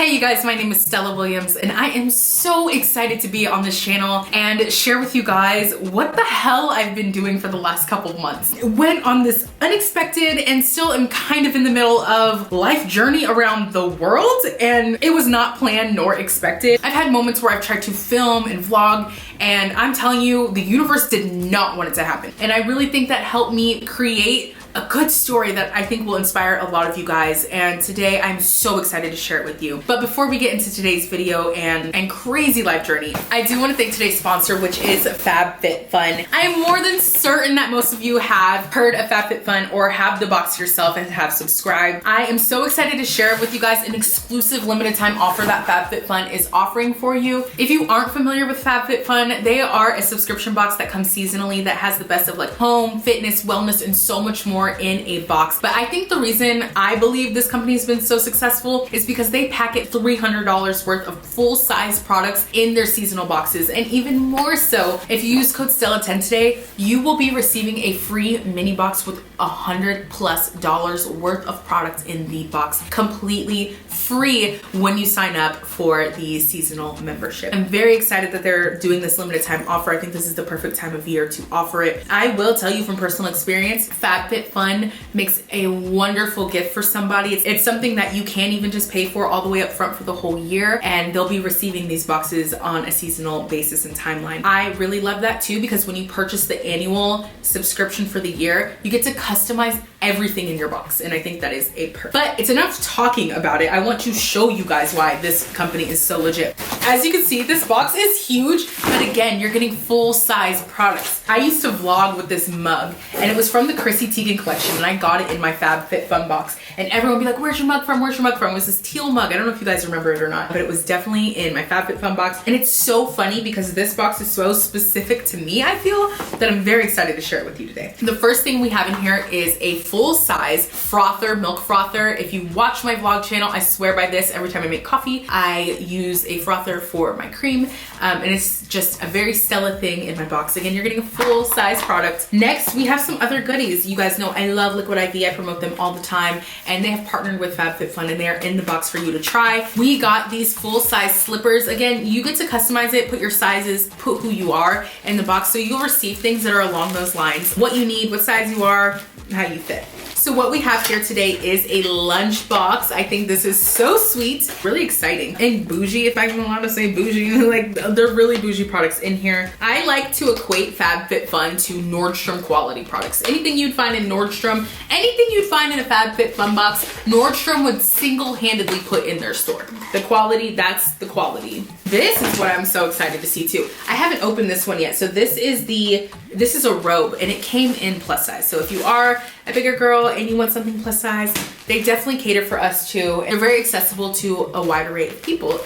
Hey you guys, my name is Stella Williams and I am so excited to be on this channel and share with you guys what the hell I've been doing for the last couple of months. Went on this unexpected and still am kind of in the middle of life journey around the world, and it was not planned nor expected. I've had moments where I've tried to film and vlog, and I'm telling you, the universe did not want it to happen. And I really think that helped me create a good story that I think will inspire a lot of you guys, and today I'm so excited to share it with you. But before we get into today's video and crazy life journey, I do want to thank today's sponsor, which is FabFitFun. I am more than certain that most of you have heard of FabFitFun or have the box yourself and have subscribed. I am so excited to share it with you guys, an exclusive limited time offer that FabFitFun is offering for you. If you aren't familiar with FabFitFun, they are a subscription box that comes seasonally that has the best of like home, fitness, wellness, and so much more in a box. But I think the reason I believe this company has been so successful is because they packet $300 worth of full-size products in their seasonal boxes. And even more so, if you use code Stella10 today, you will be receiving a free mini box with $100+ worth of products in the box, completely free when you sign up for the seasonal membership. I'm very excited that they're doing this limited time offer. I think this is the perfect time of year to offer it. I will tell you from personal experience, FabFitFun makes a wonderful gift for somebody. It's something that you can't even just pay for all the way up front for the whole year, and they'll be receiving these boxes on a seasonal basis and timeline. I really love that too, because when you purchase the annual subscription for the year, you get to customize everything in your box, and I think that is a perk. But it's enough talking about it. I want to show you guys why this company is so legit. As you can see, this box is huge, but again, you're getting full-size products. I used to vlog with this mug, and it was from the Chrissy Teigen collection, and I got it in my FabFitFun box, and everyone would be like, where's your mug from? Where's your mug from? It was this teal mug. I don't know if you guys remember it or not, but it was definitely in my FabFitFun box. And it's so funny because this box is so specific to me, I feel, that I'm very excited to share it with you today. The first thing we have in here is a full-size frother, milk frother. If you watch my vlog channel, I swear by this. Every time I make coffee, I use a frother for my cream, and it's just a very Stella thing in my box. Again, you're getting a full-size product. Next, we have some other goodies. You guys know I love Liquid IV. I promote them all the time, and they have partnered with FabFitFun, and they are in the box for you to try. We got these full-size slippers. Again, you get to customize it, put your sizes, put who you are in the box, so you'll receive things that are along those lines. What you need, what size you are, how you fit. So what we have here today is a lunch box. I think this is so sweet, really exciting, and bougie, if I'm allowed to say bougie. Like, they're really bougie products in here. I like to equate FabFitFun to Nordstrom quality products. Anything you'd find in Nordstrom, anything you'd find in a FabFitFun box, Nordstrom would single-handedly put in their store. The quality, that's the quality. This is what I'm so excited to see too. I haven't opened this one yet. So this is a robe, and it came in plus size. So if you are a bigger girl and you want something plus size, they definitely cater for us too. They're very accessible to a wide array of people.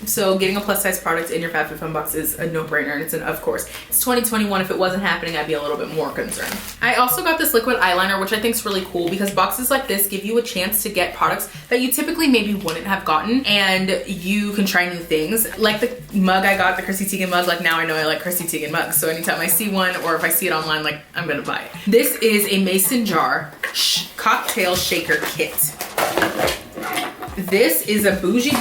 So getting a plus size product in your FabFitFun box is a no-brainer, and it's an of course. It's 2021. If it wasn't happening, I'd be a little bit more concerned. I also got this liquid eyeliner, which I think is really cool because boxes like this give you a chance to get products that you typically maybe wouldn't have gotten, and you can try new things. Like the mug I got, the Chrissy Teigen mug, like now I know I like Chrissy Teigen mugs. So anytime I see one or if I see it online, like I'm gonna buy it. This is a mason jar cocktail shaker kit. This is a bougie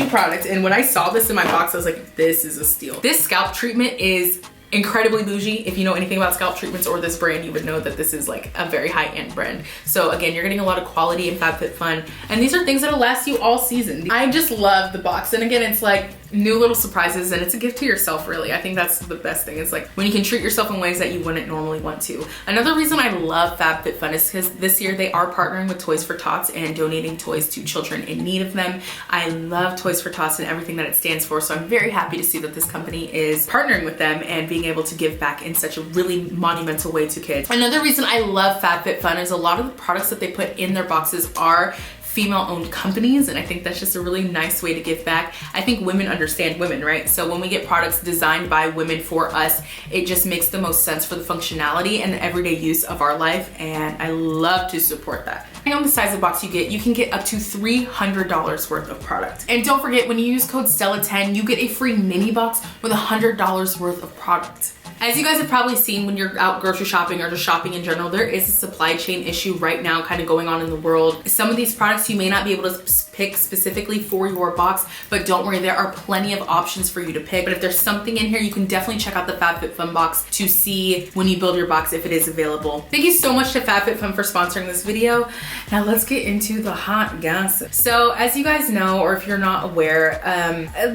product, and when I saw this in my box, I was like, this is a steal. This scalp treatment is incredibly bougie. If you know anything about scalp treatments or this brand, you would know that this is like a very high-end brand. So again, you're getting a lot of quality in FabFitFun, and these are things that'll last you all season. I just love the box, and again, it's like new little surprises, and it's a gift to yourself, really. I think that's the best thing. It's like when you can treat yourself in ways that you wouldn't normally want to. Another reason I love FabFitFun is because this year they are partnering with Toys for Tots and donating toys to children in need of them. I love Toys for Tots and everything that it stands for, so I'm very happy to see that this company is partnering with them and being able to give back in such a really monumental way to kids. Another reason I love FabFitFun is a lot of the products that they put in their boxes are female-owned companies, and I think that's just a really nice way to give back. I think women understand women, right? So when we get products designed by women for us, it just makes the most sense for the functionality and the everyday use of our life, and I love to support that. Depending on the size of box you can get up to $300 worth of product. And don't forget, when you use code Stella10, you get a free mini box with $100 worth of product. As you guys have probably seen when you're out grocery shopping or just shopping in general, there is a supply chain issue right now kind of going on in the world. Some of these products you may not be able to pick specifically for your box, but don't worry, there are plenty of options for you to pick. But if there's something in here, you can definitely check out the FabFitFun box to see when you build your box if it is available. Thank you so much to FabFitFun for sponsoring this video. Now let's get into the hot gossip. So as you guys know, or if you're not aware,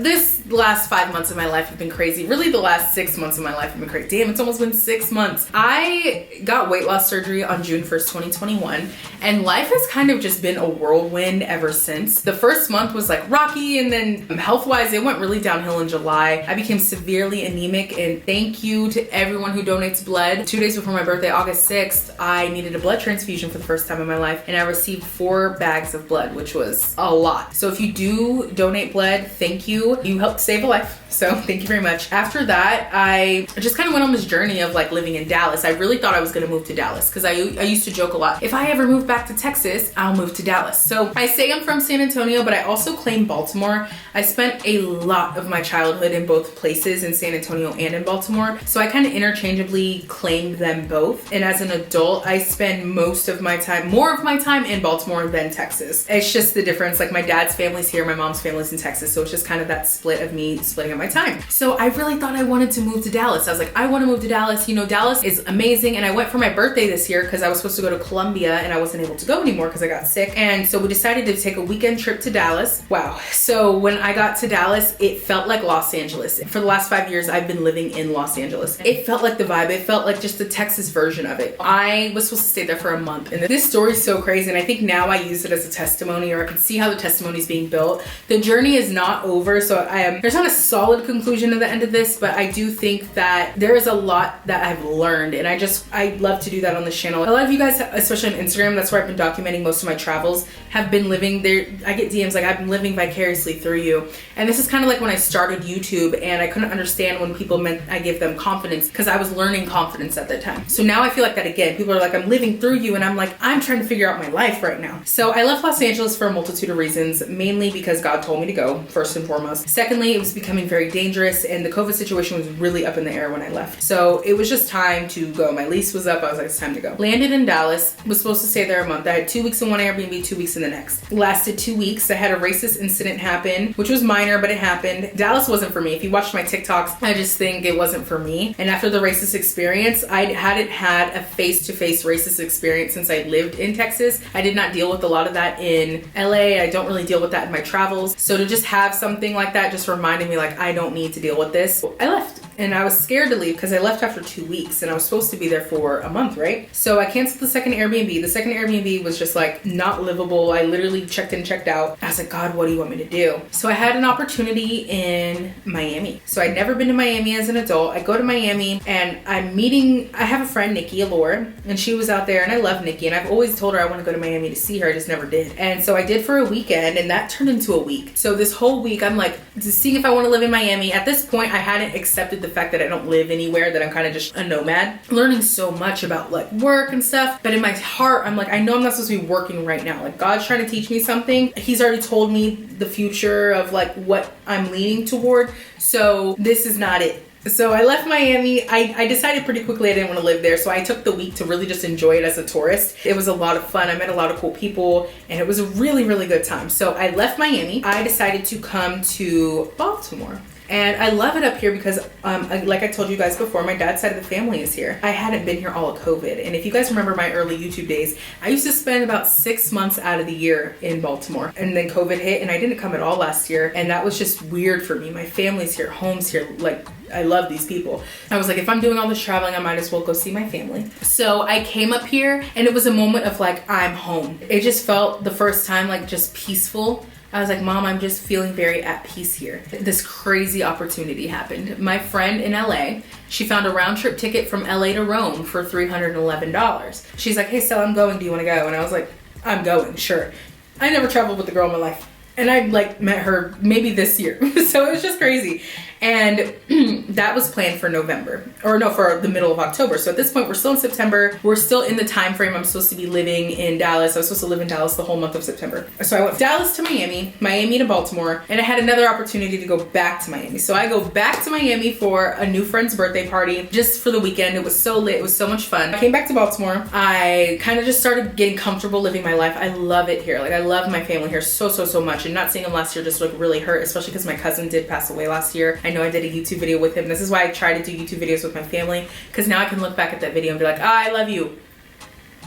this last 5 months of my life have been crazy. Really the last 6 months of my life have been crazy. Damn, it's almost been 6 months. I got weight loss surgery on June 1st, 2021, and life has kind of just been a whirlwind ever since. The first month was like rocky, and then health-wise, it went really downhill in July. I became severely anemic, and thank you to everyone who donates blood. 2 days before my birthday, August 6th, I needed a blood transfusion for the first time in my life, and I received 4 bags of blood, which was a lot. So if you do donate blood, thank you. You helped save a life. So thank you very much. After that, I just kind of went on this journey of like living in Dallas. I really thought I was gonna move to Dallas because I used to joke a lot. If I ever move back to Texas, I'll move to Dallas. So I say I'm from San Antonio, but I also claim Baltimore. I spent a lot of my childhood in both places, in San Antonio and in Baltimore. So I kind of interchangeably claimed them both. And as an adult, I spend more of my time in Baltimore than Texas. It's just the difference. Like my dad's family's here, my mom's family's in Texas. So it's just kind of that split of me splitting up my time. So I really thought I wanted to move to Dallas. I was like, I want to move to Dallas. You know, Dallas is amazing. And I went for my birthday this year because I was supposed to go to Columbia and I wasn't able to go anymore because I got sick. And so we decided to take a weekend trip to Dallas. Wow. So when I got to Dallas, it felt like Los Angeles. For the last 5 years, I've been living in Los Angeles. It felt like the vibe. It felt like just the Texas version of it. I was supposed to stay there for a month. And this story is so crazy. And I think now I use it as a testimony, or I can see how the testimony is being built. The journey is not over. So there's not a solid conclusion at the end of this, but I do think that there is a lot that I've learned. And I love to do that on this channel. A lot of you guys, especially on Instagram, that's where I've been documenting most of my travels, have been living there. I get DMs like, I've been living vicariously through you. And this is kind of like when I started YouTube and I couldn't understand when people meant I give them confidence, because I was learning confidence at that time. So now I feel like that again. People are like, I'm living through you. And I'm like, I'm trying to figure out my life right now. So I left Los Angeles for a multitude of reasons, mainly because God told me to go, first and foremost. Secondly, it was becoming very dangerous and the COVID situation was really up in the air when I left. So it was just time to go. My lease was up. I was like, it's time to go. Landed in Dallas, was supposed to stay there a month. I had 2 weeks in one Airbnb, 2 weeks in the next. Lasted 2 weeks. I had a racist incident happen, which was minor, but it happened. Dallas wasn't for me. If you watched my TikToks, I just think it wasn't for me. And after the racist experience, I hadn't had a face-to-face racist experience since I lived in Texas. I did not deal with a lot of that in LA. I don't really deal with that in my travels. So to just have something like that just reminded me like, I don't need to deal with this. I left. And I was scared to leave because I left after 2 weeks and I was supposed to be there for a month, right? So I canceled the second Airbnb. The second Airbnb was just like not livable. I literally checked in, checked out. I was like, God, what do you want me to do? So I had an opportunity in Miami. So I'd never been to Miami as an adult. I go to Miami and I have a friend, Nikki Allure, and she was out there and I love Nikki. And I've always told her I want to go to Miami to see her. I just never did. And so I did for a weekend and that turned into a week. So this whole week I'm like, seeing if I want to live in Miami. At this point, I hadn't accepted the fact that I don't live anywhere, that I'm kind of just a nomad. Learning so much about like work and stuff, but in my heart I'm like, I know I'm not supposed to be working right now. Like God's trying to teach me something. He's already told me the future of like what I'm leaning toward, so this is not it. So I left Miami. I decided pretty quickly I didn't want to live there. So I took the week to really just enjoy it as a tourist. It was a lot of fun. I met a lot of cool people and it was a really, really good time. So I left Miami. I decided to come to Baltimore. And I love it up here because, like I told you guys before, my dad's side of the family is here. I hadn't been here all of COVID. And if you guys remember my early YouTube days, I used to spend about 6 months out of the year in Baltimore. And then COVID hit and I didn't come at all last year. And that was just weird for me. My family's here, home's here, like I love these people. I was like, if I'm doing all this traveling, I might as well go see my family. So I came up here and it was a moment of like, I'm home. It just felt the first time like just peaceful. I was like, Mom, I'm just feeling very at peace here. This crazy opportunity happened. My friend in LA, she found a round trip ticket from LA to Rome for $311. She's like, hey, Stella, I'm going. Do you want to go? And I was like, I'm going, sure. I never traveled with a girl in my life. And I like met her maybe this year. So it was just crazy. And that was planned for November, or no, for the middle of October. So at this point, we're still in September. We're still in the time frame I'm supposed to be living in Dallas. I was supposed to live in Dallas the whole month of September. So I went from Dallas to Miami, Miami to Baltimore, and I had another opportunity to go back to Miami. So I go back to Miami for a new friend's birthday party just for the weekend. It was so lit. It was so much fun. I came back to Baltimore. I kind of just started getting comfortable living my life. I love it here. Like, I love my family here so much. And not seeing them last year just like really hurt, especially because my cousin did pass away last year. I know I did a YouTube video with him. This is why I try to do YouTube videos with my family, because now I can look back at that video and be like, I love you.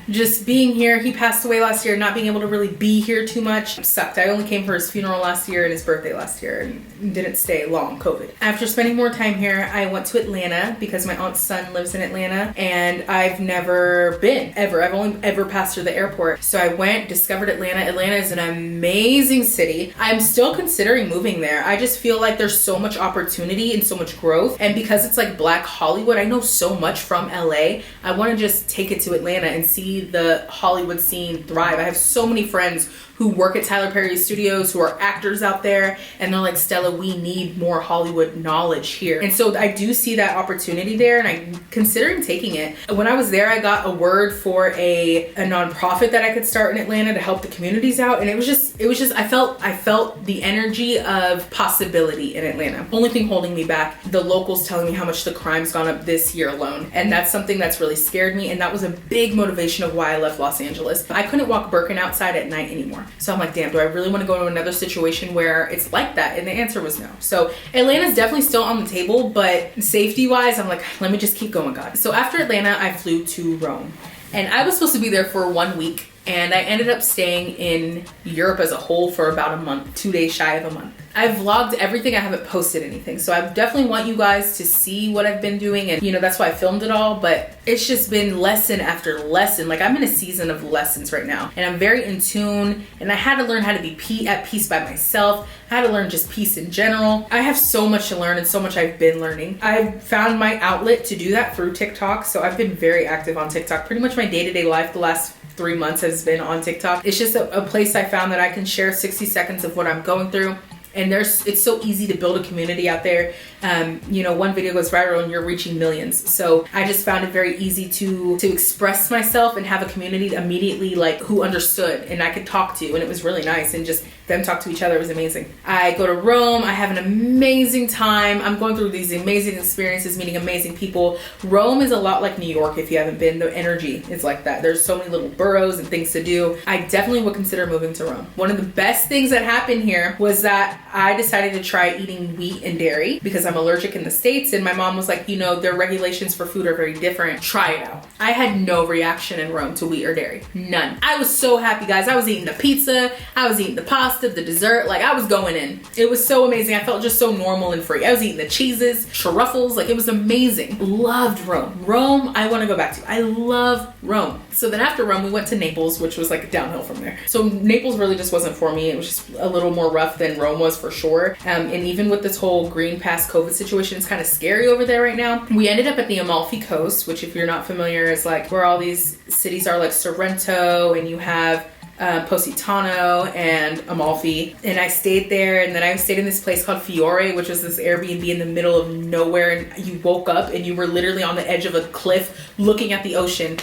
Just being here, he passed away last year, not being able to really be here too much sucked. I only came for his funeral last year and his birthday last year and didn't stay long, COVID. After spending more time here, I went to Atlanta because my aunt's son lives in Atlanta and I've never been, ever. I've only ever passed through the airport. So I went, discovered Atlanta. Atlanta is an amazing city. I'm still considering moving there. I just feel like there's so much opportunity and so much growth. And because it's like Black Hollywood, I know so much from LA. I want to just take it to Atlanta and see the Hollywood scene thrive. I have so many friends who work at Tyler Perry Studios, who are actors out there, and they're like, Stella, we need more Hollywood knowledge here. And so I do see that opportunity there, and I'm considering taking it. When I was there, I got a word for a nonprofit that I could start in Atlanta to help the communities out, and it was just I felt the energy of possibility in Atlanta. Only thing holding me back, the locals telling me how much the crime's gone up this year alone, and that's something that's really scared me, and that was a big motivation of why I left Los Angeles. I couldn't walk Birkin outside at night anymore. So I'm like, damn, do I really want to go to another situation where it's like that? And the answer was no. So Atlanta's definitely still on the table, but safety wise, I'm like, let me just keep going, God. So after Atlanta, I flew to Rome, and I was supposed to be there for 1 week, and I ended up staying in Europe as a whole for about a month, 2 days shy of a month. I've vlogged everything. I haven't posted anything. So I definitely want you guys to see what I've been doing. And, you know, that's why I filmed it all. But it's just been lesson after lesson. Like, I'm in a season of lessons right now. And I'm very in tune. And I had to learn how to be at peace by myself. I had to learn just peace in general. I have so much to learn and so much I've been learning. I've found my outlet to do that through TikTok. So I've been very active on TikTok. Pretty much my day-to-day life the last 3 months has been on TikTok. It's just a place I found that I can share 60 seconds of what I'm going through. And it's so easy to build a community out there. You know, one video goes viral and you're reaching millions. So I just found it very easy to express myself and have a community immediately, like, who understood and I could talk to. And it was really nice. And just them talk to each other was amazing. I go to Rome. I have an amazing time. I'm going through these amazing experiences, meeting amazing people. Rome is a lot like New York if you haven't been. The energy is like that. There's so many little boroughs and things to do. I definitely would consider moving to Rome. One of the best things that happened here was that I decided to try eating wheat and dairy because I'm allergic in the States, and my mom was like, you know, their regulations for food are very different. Try it out. I had no reaction in Rome to wheat or dairy. None. I was so happy, guys. I was eating the pizza. I was eating the pasta, the dessert. Like, I was going in. It was so amazing. I felt just so normal and free. I was eating the cheeses, truffles. Like, it was amazing. Loved Rome. Rome, I want to go back to. I love Rome. So then after Rome, we went to Naples, which was like downhill from there. So Naples really just wasn't for me. It was just a little more rough than Rome was for sure. And even with this whole green pass COVID situation, it's kind of scary over there right now. We ended up at the Amalfi Coast, which, if you're not familiar, is like where all these cities are, like Sorrento, and you have Positano and Amalfi. And I stayed there, and then I stayed in this place called Fiore, which was this Airbnb in the middle of nowhere, and you woke up and you were literally on the edge of a cliff looking at the ocean.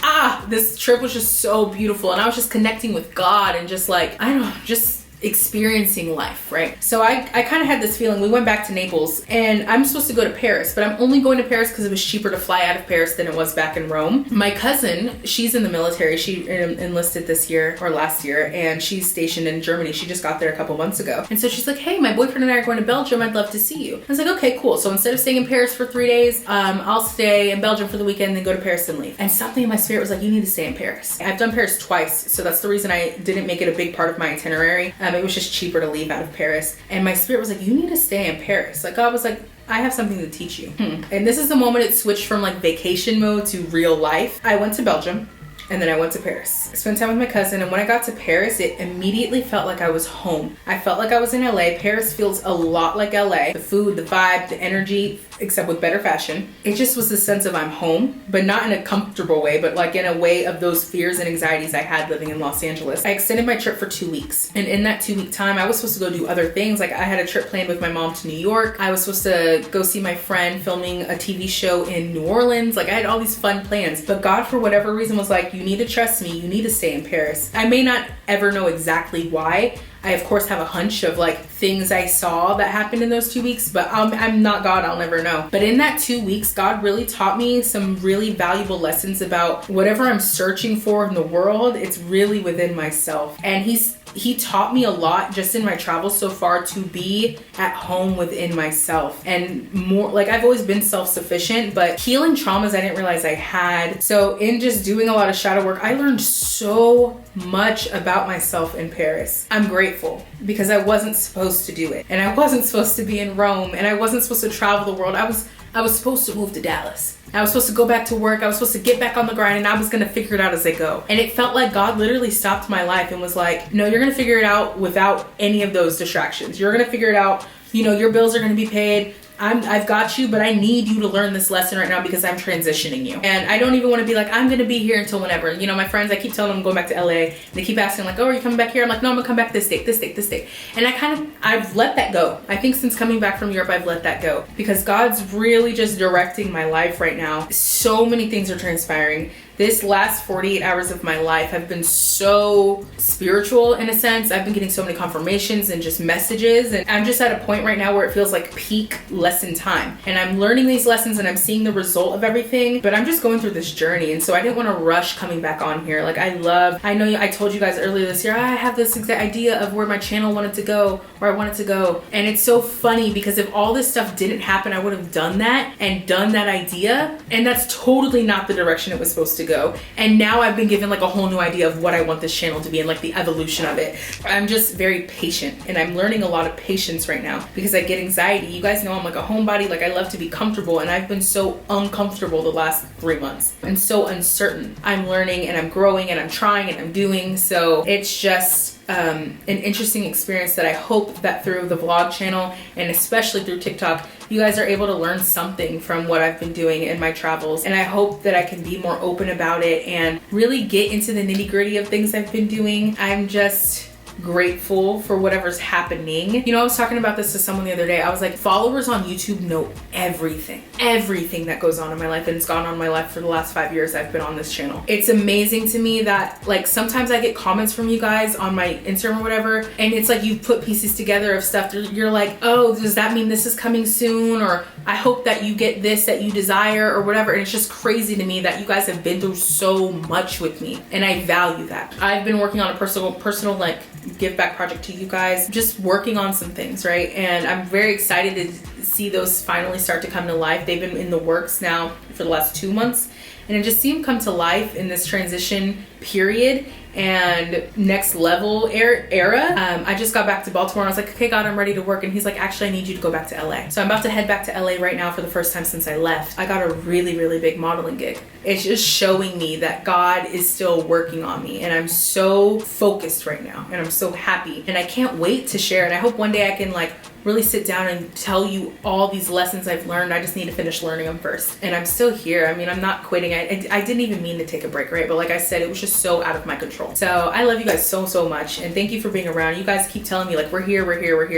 This trip was just so beautiful, and I was just connecting with God and just like, I don't know, just experiencing life, right? So I kind of had this feeling. We went back to Naples, and I'm supposed to go to Paris, but I'm only going to Paris because it was cheaper to fly out of Paris than it was back in Rome. My cousin, she's in the military. She enlisted this year or last year, and she's stationed in Germany. She just got there a couple months ago. And so she's like, hey, my boyfriend and I are going to Belgium. I'd love to see you. I was like, okay, cool. So instead of staying in Paris for 3 days, I'll stay in Belgium for the weekend, then go to Paris and leave. And something in my spirit was like, you need to stay in Paris. I've done Paris twice, so that's the reason I didn't make it a big part of my itinerary. It was just cheaper to leave out of Paris. And my spirit was like, you need to stay in Paris. Like, God was like, I have something to teach you. And this is the moment it switched from like vacation mode to real life. I went to Belgium. And then I went to Paris. I spent time with my cousin, and when I got to Paris, it immediately felt like I was home. I felt like I was in LA. Paris feels a lot like LA. The food, the vibe, the energy, except with better fashion. It just was the sense of I'm home, but not in a comfortable way, but like in a way of those fears and anxieties I had living in Los Angeles. I extended my trip for 2 weeks. And in that 2-week time, I was supposed to go do other things. Like I had a trip planned with my mom to New York. I was supposed to go see my friend filming a TV show in New Orleans. Like I had all these fun plans, but God, for whatever reason, was like, you need to trust me. You need to stay in Paris. I may not ever know exactly why. I of course have a hunch of like things I saw that happened in those 2 weeks, but I'm not God, I'll never know. But in that 2 weeks, God really taught me some really valuable lessons about whatever I'm searching for in the world, it's really within myself. And he taught me a lot just in my travels so far to be at home within myself and more like I've always been self-sufficient, but healing traumas I didn't realize I had. So in just doing a lot of shadow work, I learned so much about myself in Paris. I'm grateful because I wasn't supposed to do it, and I wasn't supposed to be in Rome, and I wasn't supposed to travel the world. I was supposed to move to Dallas. I was supposed to go back to work. I was supposed to get back on the grind, and I was gonna figure it out as I go. And it felt like God literally stopped my life and was like, no, you're gonna figure it out without any of those distractions. You're gonna figure it out. You know, your bills are gonna be paid. I've got you, but I need you to learn this lesson right now because I'm transitioning you. And I don't even want to be like, I'm going to be here until whenever. You know, my friends, I keep telling them I'm going back to LA. They keep asking like, oh, are you coming back here? I'm like, no, I'm going to come back this date, this date, this date. And I've let that go. I think since coming back from Europe, I've let that go because God's really just directing my life right now. So many things are transpiring. This last 48 hours of my life have been so spiritual in a sense. I've been getting so many confirmations and just messages, and I'm just at a point right now where it feels like peak lesson time. And I'm learning these lessons and I'm seeing the result of everything, but I'm just going through this journey. And so I didn't want to rush coming back on here. Like I know I told you guys earlier this year, I have this exact idea of where my channel wanted to go, where I wanted to go. And it's so funny because if all this stuff didn't happen, I would have done that and done that idea. And that's totally not the direction it was supposed to go. And now I've been given like a whole new idea of what I want this channel to be and like the evolution of it. I'm just very patient, and I'm learning a lot of patience right now because I get anxiety. You guys know I'm like a homebody. Like I love to be comfortable, and I've been so uncomfortable the last 3 months and so uncertain. I'm learning and I'm growing and I'm trying and I'm doing. So it's just an interesting experience that I hope that through the vlog channel and especially through TikTok, you guys are able to learn something from what I've been doing in my travels. And I hope that I can be more open about it and really get into the nitty-gritty of things I've been doing. I'm just grateful for whatever's happening. You know, I was talking about this to someone the other day. I was like, followers on YouTube know everything that goes on in my life, and it's gone on in my life for the last 5 years I've been on this channel. It's amazing to me that like sometimes I get comments from you guys on my Instagram or whatever, and it's like you put pieces together of stuff. You're like, oh, does that mean this is coming soon? Or I hope that you get this that you desire or whatever. And it's just crazy to me that you guys have been through so much with me, and I value that. I've been working on a personal like give back project to you guys, just working on some things, right? And I'm very excited to see those finally start to come to life. They've been in the works now for the last 2 months, and I just see them come to life in this transition period and next level era. I just got back to Baltimore and I was like, okay, God, I'm ready to work. And he's like, actually, I need you to go back to LA. So I'm about to head back to LA right now for the first time since I left. I got a really, really big modeling gig. It's just showing me that God is still working on me, and I'm so focused right now, and I'm so happy, and I can't wait to share. And I hope one day I can like really sit down and tell you all these lessons I've learned. I just need to finish learning them first. And I'm still here. I mean, I'm not quitting. I didn't even mean to take a break, right? But like I said, it was just so out of my control. So I love you guys so, so much. And thank you for being around. You guys keep telling me like, we're here.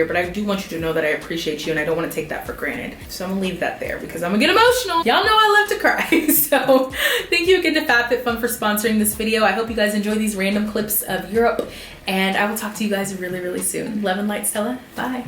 But I do want you to know that I appreciate you, and I don't want to take that for granted. So I'm gonna leave that there because I'm gonna get emotional. Y'all know I love to cry. So thank you again to FabFitFun for sponsoring this video. I hope you guys enjoy these random clips of Europe, and I will talk to you guys really, really soon. Love and light, Stella. Bye.